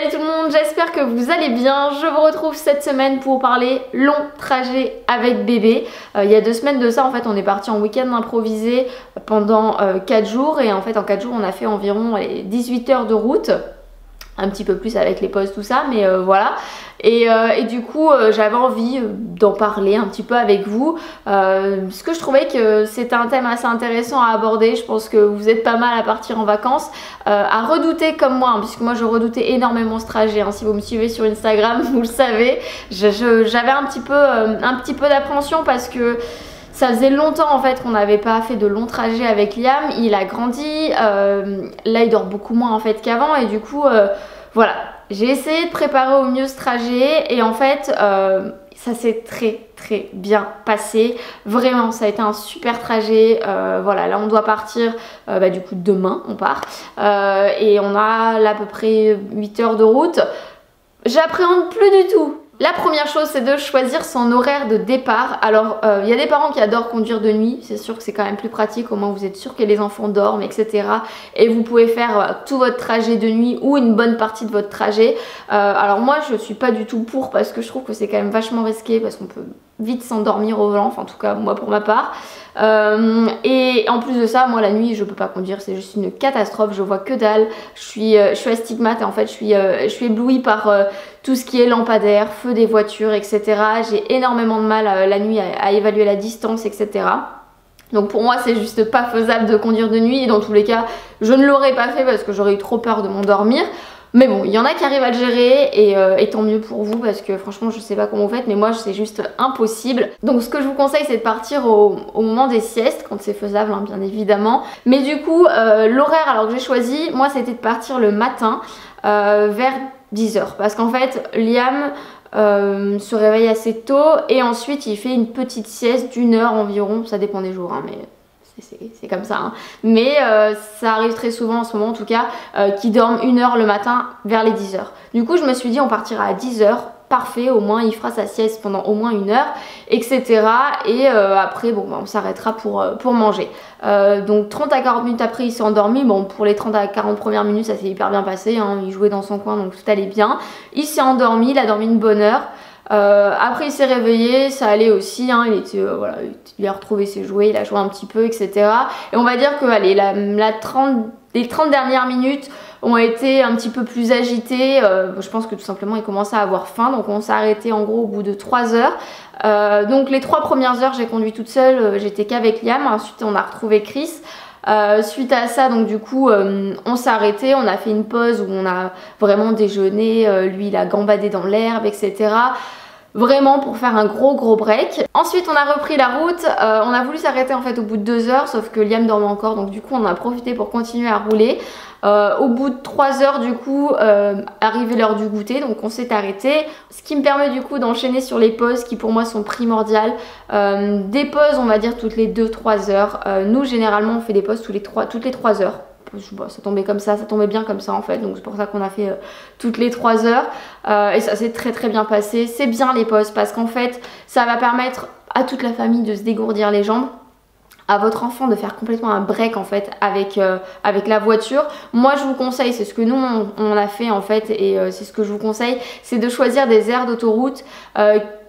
Salut tout le monde, j'espère que vous allez bien. Je vous retrouve cette semaine pour parler long trajet avec bébé. Il y a 2 semaines de ça, en fait, on est parti en week-end improvisé pendant 4 jours. Et en fait, en 4 jours, on a fait environ 18 heures de route. Un petit peu plus avec les pauses, tout ça, mais voilà. Et du coup, j'avais envie d'en parler un petit peu avec vous. Parce que je trouvais que c'était un thème assez intéressant à aborder. Je pense que vous êtes pas mal à partir en vacances, à redouter comme moi, hein, puisque moi je redoutais énormément ce trajet. Hein. Si vous me suivez sur Instagram, vous le savez. J'avais un petit peu d'appréhension parce que ça faisait longtemps en fait qu'on n'avait pas fait de longs trajets avec Liam. Il a grandi, là il dort beaucoup moins en fait qu'avant et du coup voilà, j'ai essayé de préparer au mieux ce trajet et en fait ça s'est très bien passé. Vraiment ça a été un super trajet. Voilà, là on doit partir du coup demain on part et on a là à peu près 8 heures de route. J'appréhende plus du tout. La première chose, c'est de choisir son horaire de départ. Alors, il y a des parents qui adorent conduire de nuit. C'est sûr que c'est quand même plus pratique. Au moins, vous êtes sûr que les enfants dorment, etc. Et vous pouvez faire tout votre trajet de nuit ou une bonne partie de votre trajet. Alors moi, je suis pas du tout pour parce que je trouve que c'est quand même vachement risqué parce qu'on peut vite s'endormir au volant. Enfin, en tout cas, moi pour ma part. Et en plus de ça, moi la nuit, je peux pas conduire. C'est juste une catastrophe. Je vois que dalle. Je suis astigmate et en fait, je suis éblouie par tout ce qui est lampadaire, feu des voitures, etc. J'ai énormément de mal la nuit à évaluer la distance, etc. Donc pour moi c'est juste pas faisable de conduire de nuit et dans tous les cas je ne l'aurais pas fait parce que j'aurais eu trop peur de m'endormir. Mais bon, il y en a qui arrivent à le gérer et tant mieux pour vous parce que franchement je sais pas comment vous faites mais moi c'est juste impossible. Donc ce que je vous conseille c'est de partir au moment des siestes quand c'est faisable hein, bien évidemment. Mais du coup l'horaire alors que j'ai choisi, moi c'était de partir le matin vers 10 h parce qu'en fait Liam se réveille assez tôt et ensuite il fait une petite sieste d'1 heure environ, ça dépend des jours hein, mais c'est comme ça hein. Mais ça arrive très souvent en ce moment en tout cas qu'ils dorment 1 heure le matin vers les 10 h. Du coup je me suis dit on partira à 10 h, parfait, au moins il fera sa sieste pendant au moins 1 heure, etc. Et après bon on s'arrêtera pour manger. Donc 30 à 40 minutes après il s'est endormi. Bon pour les 30 à 40 premières minutes ça s'est hyper bien passé hein. Il jouait dans son coin donc tout allait bien. Il s'est endormi, il a dormi une bonne heure. Après il s'est réveillé, ça allait aussi hein, il était voilà, il a retrouvé ses jouets, il a joué un petit peu, etc. Et on va dire que allez, les 30 dernières minutes ont été un petit peu plus agitées. Je pense que tout simplement il commençait à avoir faim, donc on s'est arrêté en gros au bout de 3 heures. Donc les 3 premières heures j'ai conduit toute seule, j'étais qu'avec Liam, ensuite on a retrouvé Chris. Suite à ça donc du coup on s'est arrêté, on a fait une pause où on a vraiment déjeuné, lui il a gambadé dans l'herbe, etc. Vraiment pour faire un gros break. Ensuite on a repris la route, on a voulu s'arrêter en fait au bout de 2 heures sauf que Liam dormait encore donc du coup on a profité pour continuer à rouler. Au bout de 3 heures du coup arrivait l'heure du goûter donc on s'est arrêté. Ce qui me permet du coup d'enchaîner sur les pauses qui pour moi sont primordiales. Des pauses on va dire toutes les 2-3 heures. Nous généralement on fait des pauses toutes les 3 heures. Bon, ça tombait comme ça tombait bien comme ça en fait donc c'est pour ça qu'on a fait toutes les 3 heures et ça s'est très bien passé. C'est bien les pauses parce qu'en fait ça va permettre à toute la famille de se dégourdir les jambes, à votre enfant de faire complètement un break en fait avec la voiture. Moi je vous conseille, c'est ce que nous on a fait en fait et c'est ce que je vous conseille, c'est de choisir des aires d'autoroute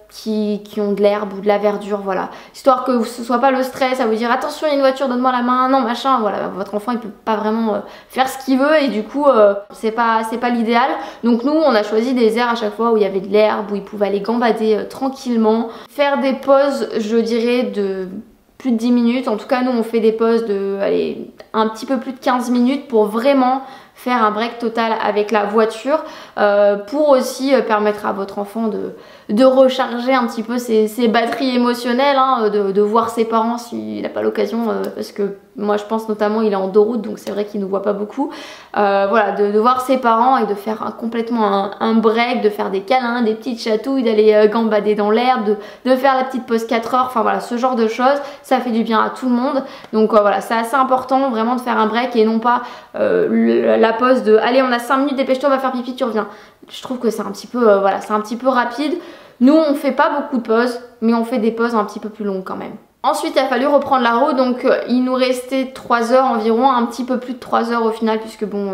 qui ont de l'herbe ou de la verdure, voilà, histoire que ce soit pas le stress à vous dire attention il y a une voiture, donne-moi la main, non machin, voilà, votre enfant il peut pas vraiment faire ce qu'il veut et du coup c'est pas l'idéal. Donc nous on a choisi des aires à chaque fois où il y avait de l'herbe, où il pouvait aller gambader tranquillement, faire des pauses je dirais de plus de 10 minutes, en tout cas nous on fait des pauses de allez, un petit peu plus de 15 minutes pour vraiment faire un break total avec la voiture pour aussi permettre à votre enfant de recharger un petit peu ses batteries émotionnelles, hein, de voir ses parents s'il n'a pas l'occasion parce que moi je pense notamment il est en 2 routes donc c'est vrai qu'il ne nous voit pas beaucoup. Voilà, de voir ses parents et de faire complètement un break, de faire des câlins, des petites chatouilles, d'aller gambader dans l'herbe, de faire la petite pause 4 heures, enfin voilà ce genre de choses, ça fait du bien à tout le monde. Donc voilà, c'est assez important vraiment de faire un break et non pas la pause de allez on a 5 minutes, dépêche-toi, on va faire pipi, tu reviens. Je trouve que c'est un petit peu voilà, c'est un petit peu rapide. Nous on fait pas beaucoup de pauses mais on fait des pauses un petit peu plus longues quand même. Ensuite il a fallu reprendre la route donc il nous restait 3 heures environ, un petit peu plus de 3 heures au final puisque bon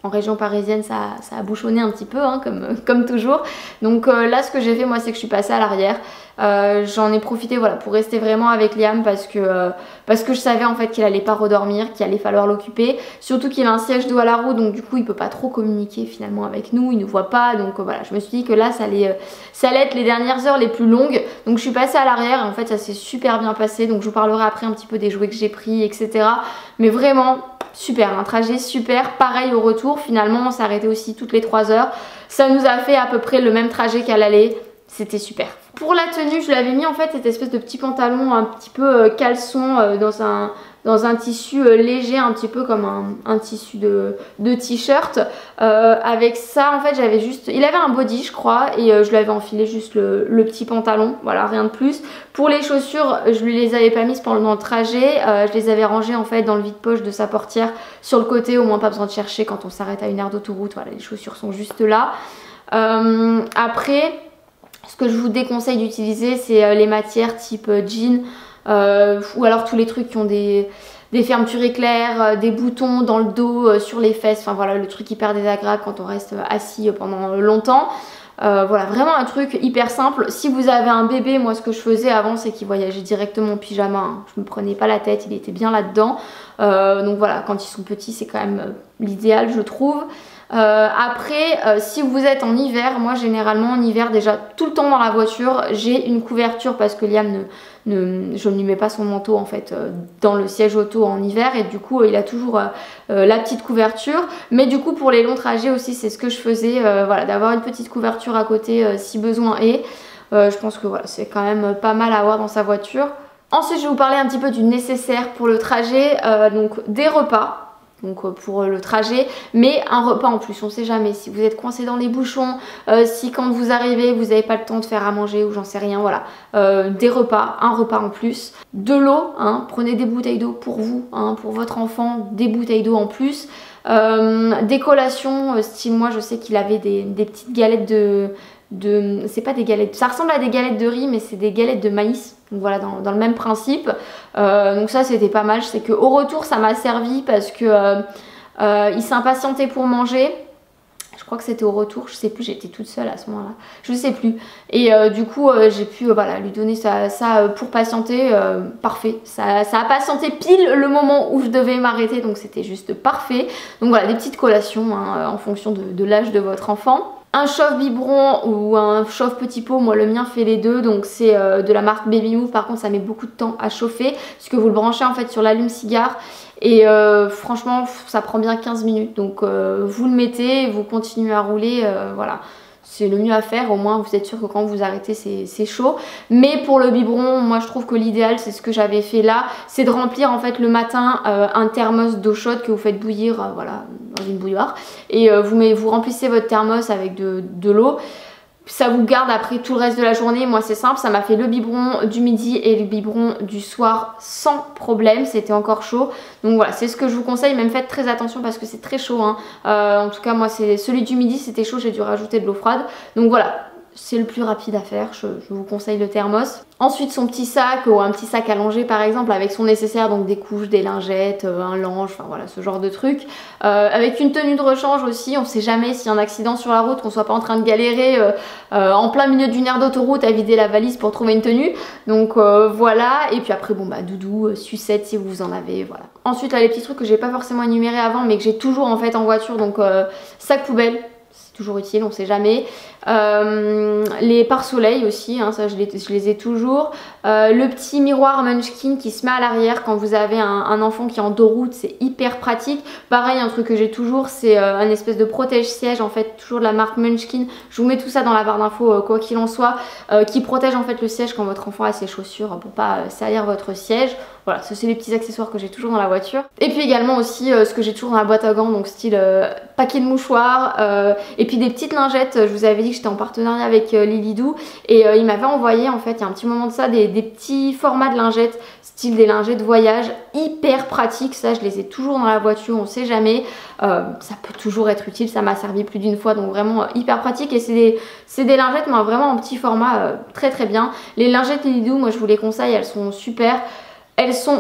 en région parisienne ça a bouchonné un petit peu hein, comme toujours. Donc là ce que j'ai fait moi c'est que je suis passée à l'arrière. J'en ai profité voilà pour rester vraiment avec Liam parce que je savais en fait qu'il allait pas redormir, qu'il allait falloir l'occuper, surtout qu'il a un siège dos à la roue, donc du coup il peut pas trop communiquer finalement avec nous, il nous voit pas, donc voilà je me suis dit que là ça allait être les dernières heures les plus longues, donc je suis passée à l'arrière et en fait ça s'est super bien passé. Donc je vous parlerai après un petit peu des jouets que j'ai pris etc, mais vraiment super, un trajet super. Pareil au retour, finalement on s'est arrêté aussi toutes les 3 heures, ça nous a fait à peu près le même trajet qu'à l'aller. C'était super. Pour la tenue, je l'avais mis en fait cette espèce de petit pantalon un petit peu caleçon dans un tissu léger, un petit peu comme un tissu de t-shirt. Avec ça, en fait, j'avais juste... Il avait un body, je crois, et je lui avais enfilé juste le petit pantalon. Voilà, rien de plus. Pour les chaussures, je lui les avais pas mises pendant le trajet. Je les avais rangées en fait dans le vide-poche de sa portière sur le côté. Au moins, pas besoin de chercher quand on s'arrête à une aire d'autoroute. Voilà, les chaussures sont juste là. Après... Ce que je vous déconseille d'utiliser, c'est les matières type jean ou alors tous les trucs qui ont des fermetures éclairs, des boutons dans le dos, sur les fesses. Enfin voilà, le truc hyper désagréable quand on reste assis pendant longtemps. Voilà, vraiment un truc hyper simple. Si vous avez un bébé, moi ce que je faisais avant, c'est qu'il voyageait directement en pyjama. Hein. Je me prenais pas la tête, il était bien là-dedans. Donc voilà, quand ils sont petits, c'est quand même l'idéal, je trouve. Après si vous êtes en hiver, moi généralement en hiver déjà tout le temps dans la voiture j'ai une couverture parce que Liam je ne lui mets pas son manteau en fait dans le siège auto en hiver, et du coup il a toujours la petite couverture. Mais du coup pour les longs trajets aussi c'est ce que je faisais, voilà, d'avoir une petite couverture à côté si besoin est. Je pense que voilà, c'est quand même pas mal à avoir dans sa voiture. Ensuite je vais vous parler un petit peu du nécessaire pour le trajet, donc des repas. Donc pour le trajet, mais un repas en plus, on sait jamais si vous êtes coincé dans les bouchons, si quand vous arrivez vous n'avez pas le temps de faire à manger ou j'en sais rien, voilà. Des repas, un repas en plus, de l'eau, hein, prenez des bouteilles d'eau pour vous, hein, pour votre enfant, des bouteilles d'eau en plus. Des collations, style moi je sais qu'il avait des petites galettes c'est pas des galettes, ça ressemble à des galettes de riz mais c'est des galettes de maïs, donc voilà dans le même principe. Donc ça c'était pas mal. Je sais qu'au retour ça m'a servi parce que il s'est impatienté pour manger. Je crois que c'était au retour, je sais plus, j'étais toute seule à ce moment là, je sais plus. Et du coup j'ai pu voilà, lui donner ça pour patienter, parfait. Ça a patienté pile le moment où je devais m'arrêter, donc c'était juste parfait. Donc voilà, des petites collations hein, en fonction de l'âge de votre enfant. Un chauffe biberon ou un chauffe petit pot, moi le mien fait les deux, donc c'est de la marque Baby Move. Par contre ça met beaucoup de temps à chauffer parce que vous le branchez en fait sur l'allume-cigare et franchement ça prend bien 15 minutes. Donc vous le mettez, vous continuez à rouler, voilà. C'est le mieux à faire, au moins vous êtes sûr que quand vous arrêtez c'est chaud. Mais pour le biberon, moi je trouve que l'idéal c'est ce que j'avais fait là, c'est de remplir en fait le matin un thermos d'eau chaude que vous faites bouillir, voilà, dans une bouilloire. Et vous remplissez votre thermos avec de l'eau. Ça vous garde après tout le reste de la journée. Moi c'est simple, ça m'a fait le biberon du midi et le biberon du soir sans problème, c'était encore chaud. Donc voilà, c'est ce que je vous conseille, même faites très attention parce que c'est très chaud hein. En tout cas moi c'est celui du midi, c'était chaud, j'ai dû rajouter de l'eau froide. Donc voilà, c'est le plus rapide à faire, je vous conseille le thermos. Ensuite son petit sac ou un petit sac allongé par exemple avec son nécessaire, donc des couches, des lingettes, un linge, enfin voilà ce genre de trucs. Avec une tenue de rechange aussi, on sait jamais s'il y a un accident sur la route, qu'on soit pas en train de galérer en plein milieu d'une aire d'autoroute à vider la valise pour trouver une tenue. Donc voilà, et puis après bon bah doudou, sucette si vous en avez, voilà. Ensuite là les petits trucs que j'ai pas forcément énumérés avant mais que j'ai toujours en fait en voiture, donc sac poubelle. Toujours utile, on sait jamais. Les pare-soleil aussi, hein, ça je les ai toujours. Le petit miroir Munchkin qui se met à l'arrière quand vous avez un enfant qui est en dos route, c'est hyper pratique. Pareil, un truc que j'ai toujours, c'est un espèce de protège-siège, en fait, toujours de la marque Munchkin. Je vous mets tout ça dans la barre d'infos, quoi qu'il en soit, qui protège en fait le siège quand votre enfant a ses chaussures pour pas salir votre siège. Voilà, ça c'est les petits accessoires que j'ai toujours dans la voiture. Et puis également aussi ce que j'ai toujours dans la boîte à gants, donc style paquet de mouchoirs, et puis des petites lingettes. Je vous avais dit que j'étais en partenariat avec Lilydoo et il m'avait envoyé en fait il y a un petit moment de ça des petits formats de lingettes, style des lingettes voyage, hyper pratiques. Ça je les ai toujours dans la voiture, on sait jamais, ça peut toujours être utile, ça m'a servi plus d'une fois, donc vraiment hyper pratique. Et c'est des lingettes mais vraiment en petit format, très très bien. Les lingettes Lilydoo, moi je vous les conseille, elles sont super.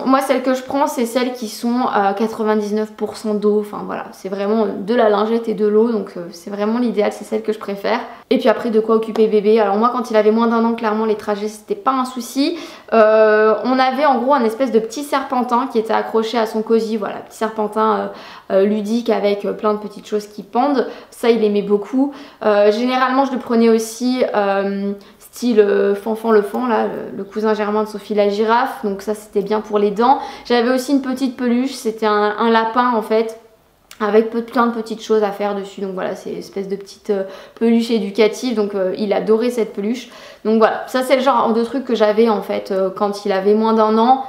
Moi celles que je prends c'est celles qui sont à 99% d'eau, enfin voilà, c'est vraiment de la lingette et de l'eau, donc c'est vraiment l'idéal, c'est celle que je préfère. Et puis après de quoi occuper bébé, alors moi quand il avait moins d'1 an clairement les trajets c'était pas un souci. On avait en gros un espèce de petit serpentin qui était accroché à son cosy, voilà, petit serpentin ludique avec plein de petites choses qui pendent, ça il aimait beaucoup. Généralement je le prenais aussi style Fanfan le Fan, là, le cousin germain de Sophie la girafe, donc ça c'était bien pour les dents. J'avais aussi une petite peluche, c'était un lapin en fait, avec plein de petites choses à faire dessus, donc voilà, c'est une espèce de petite peluche éducative, donc il adorait cette peluche. Donc voilà, ça c'est le genre de truc que j'avais en fait quand il avait moins d'1 an.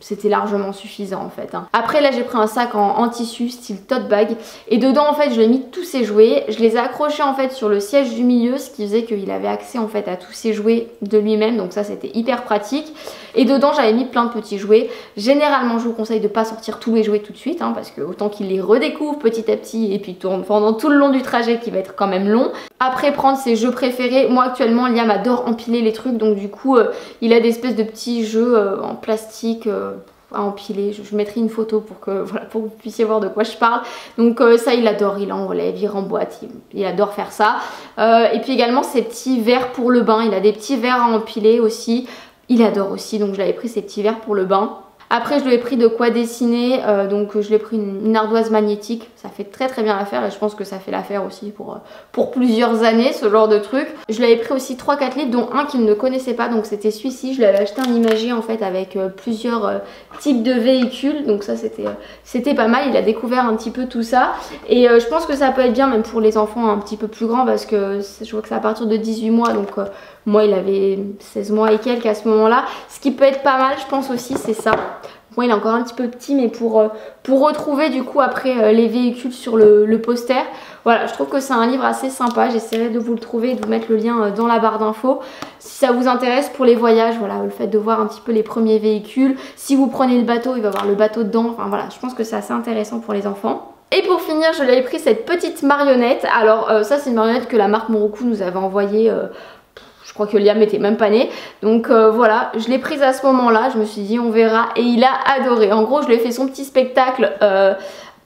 C'était largement suffisant en fait. Après là j'ai pris un sac en tissu style tote bag et dedans en fait je lui ai mis tous ses jouets. Je les ai accrochés en fait sur le siège du milieu, ce qui faisait qu'il avait accès en fait à tous ses jouets de lui-même, donc ça c'était hyper pratique. Et dedans j'avais mis plein de petits jouets. Généralement je vous conseille de pas sortir tous les jouets tout de suite parce que autant qu'il les redécouvre petit à petit et puis pendant tout le long du trajet qui va être quand même long. Après prendre ses jeux préférés. Moi actuellement Liam adore empiler les trucs, donc du coup il a des espèces de petits jeux en plastique à empiler. Je mettrai une photo pour que vous puissiez voir de quoi je parle. Donc ça il adore, il enlève, il remboîte, il adore faire ça. Et puis également ces petits verres pour le bain, il a des petits verres à empiler aussi, il adore aussi, donc je l'avais pris ces petits verres pour le bain. Après je lui ai pris de quoi dessiner, donc je lui ai pris une ardoise magnétique, ça fait très bien l'affaire et je pense que ça fait l'affaire aussi pour plusieurs années ce genre de truc. Je lui avais pris aussi 3-4 livres dont un qu'il ne connaissait pas, donc c'était celui-ci, je lui avais acheté un imagier en fait avec plusieurs types de véhicules, donc ça c'était pas mal, il a découvert un petit peu tout ça et je pense que ça peut être bien même pour les enfants un petit peu plus grands parce que je vois que c'est à partir de 18 mois donc moi il avait 16 mois et quelques à ce moment là. Ce qui peut être pas mal je pense aussi c'est ça. Moi il est encore un petit peu petit mais pour retrouver du coup après les véhicules sur le poster. Voilà, je trouve que c'est un livre assez sympa, j'essaierai de vous le trouver et de vous mettre le lien dans la barre d'infos. Si ça vous intéresse pour les voyages, voilà, le fait de voir un petit peu les premiers véhicules. Si vous prenez le bateau, il va y avoir le bateau dedans, enfin voilà, je pense que c'est assez intéressant pour les enfants. Et pour finir, je lui avais pris cette petite marionnette. Alors ça c'est une marionnette que la marque Moroku nous avait envoyée. Je crois que Liam était même pas né. Donc voilà, je l'ai prise à ce moment-là. Je me suis dit on verra. Et il a adoré. En gros, je lui ai fait son petit spectacle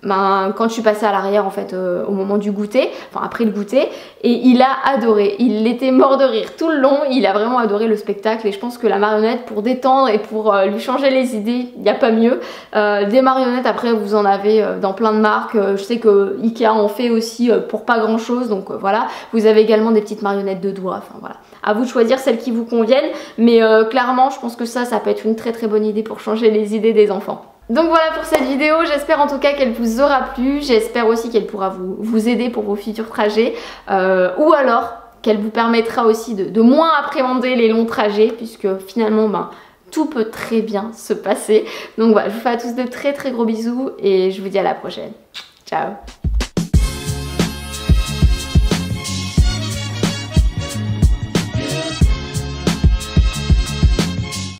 quand je suis passée à l'arrière en fait au moment du goûter, enfin après le goûter, et il a adoré, il était mort de rire tout le long, il a vraiment adoré le spectacle et je pense que la marionnette pour détendre et pour lui changer les idées, il n'y a pas mieux. Des marionnettes après vous en avez dans plein de marques, je sais que Ikea en fait aussi pour pas grand chose, donc voilà, vous avez également des petites marionnettes de doigts, enfin voilà, à vous de choisir celles qui vous conviennent, mais clairement je pense que ça peut être une très bonne idée pour changer les idées des enfants. Donc voilà pour cette vidéo, j'espère en tout cas qu'elle vous aura plu, j'espère aussi qu'elle pourra vous aider pour vos futurs trajets ou alors qu'elle vous permettra aussi de moins appréhender les longs trajets puisque finalement tout peut très bien se passer. Donc voilà, je vous fais à tous de très gros bisous et je vous dis à la prochaine. Ciao.